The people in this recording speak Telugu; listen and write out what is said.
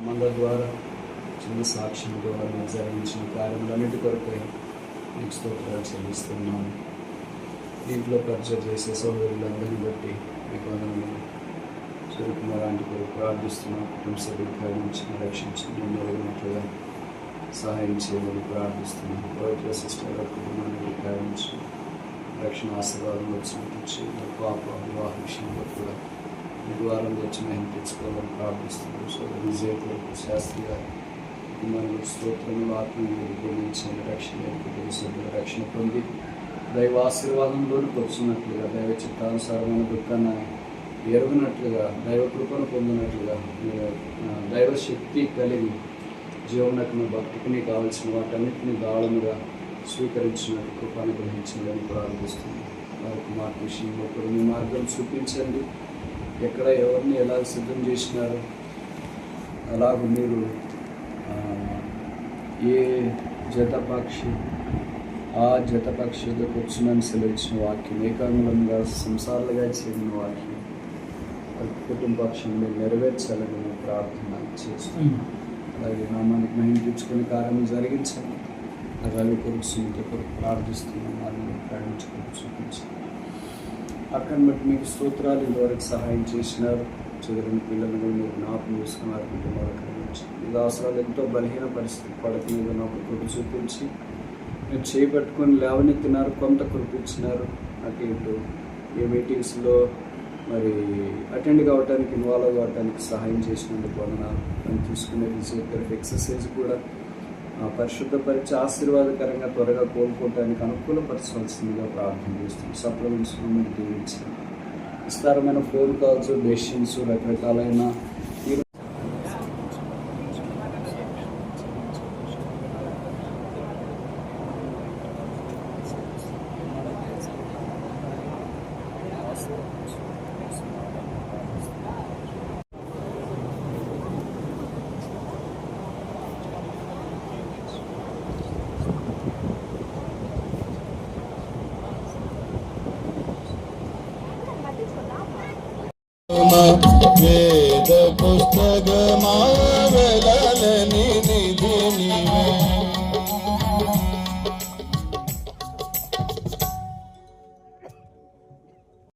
మన ద్వారా చిన్న సాక్ష్యం ద్వారా మీరు జరిగించిన కార్యములన్నిటి కొరకై మీకు స్తోత్రాలు చెల్లిస్తున్నాము. దీంట్లో పరిచయం చేసే సోదరులందరినీ బట్టి మీకు వందనములు. సూర్యకుమార్ ఆంటీ కొరకు ప్రార్థిస్తున్నాం. కుటుంబ సభ్యుల నుంచి రక్షించండి, మెరుగినట్లుగా సహాయం చేయమని ప్రార్థిస్తున్నాం. పవిత్ర సిస్టర్ గారి కుటుంబాన్ని కావించి రక్షణ ఆశీర్వాదం వచ్చినట్టు పాప వివాహ విషయంలో కూడా ఈ ద్వారం వచ్చి మేము తెచ్చుకోవాలని ప్రార్థిస్తున్నాం. సోదరు విజయ కొరకు శాస్త్రి గారి కుటుంబానికి స్తోత్రములు, ఆత్మీయులు గురించి రక్షణ కుటుంబ సభ్యుల రక్షణ పొంది దైవ ఆశీర్వాదంలోనికి వచ్చినట్లుగా, దైవ చిత్తానుసారమైన దుఃఖాన్ని ఎరుగునట్లుగా, దైవ కృపను పొందినట్లుగా, దైవ శక్తి కలిగి జీవనకు భక్తికి కావాల్సిన వాటన్నిటిని దాళముగా స్వీకరించినట్టు కృపను గ్రహించాలని ప్రారంభిస్తుంది. వారికి మార్గ విషయంలో కూడా మీ మార్గం చూపించండి. ఎక్కడ ఎవరిని ఎలా సిద్ధం చేసినారో అలాగ మీరు ఏ జతపక్షి ఆ జతపక్షిగా కూర్చున్నాను సెలవిచ్చిన వాక్యం, ఏకాంగులంగా సంసారాలుగా చేరిన వాక్యం కుటుంబ పక్షంలో నెరవేర్చాలని మేము ప్రార్థన చేస్తాం. అలాగే నామానికి మహిమ తెచ్చుకునే కార్యం జరిగించండి. రవి కొరకు సునీత కొరకు ప్రార్థిస్తున్నాం. వారిని ప్రయాణించుకొని చూపించండి. అక్కడిని బట్టి మీకు స్తోత్రాలు. ఇంతవరకు సహాయం చేసినారు. చదువుని పిల్లలను మీరు జ్ఞాపకం చేసుకున్నారు. కుటుంబాలకు ఈ అవసరాలు ఎంతో బలహీన పరిస్థితి పడుతుంది. నాకు కృప చూపించి మీరు చేపట్టుకొని లేవనెత్తినారు, కొంత కృపించినారు. అటు ఇటు ఏ మీటింగ్స్లో మరి అటెండ్ కావడానికి, ఇన్వాల్వ్ కావడానికి సహాయం చేసినందుకు వందనాలు. మనం తీసుకునే ఫిజియోథెరపీ ఎక్సర్సైజ్ కూడా పరిశుద్ధపరిచి ఆశీర్వాదకరంగా త్వరగా కోలుకోవడానికి అనుకూలపరచవలసిందిగా ప్రార్థన చేస్తున్నాం. సప్లిమెంట్స్ మీరు దీవించండి. విస్తారమైన ఫోన్ కాల్స్, డెసిషన్స్, రకరకాలైన వేద పుస్తకమా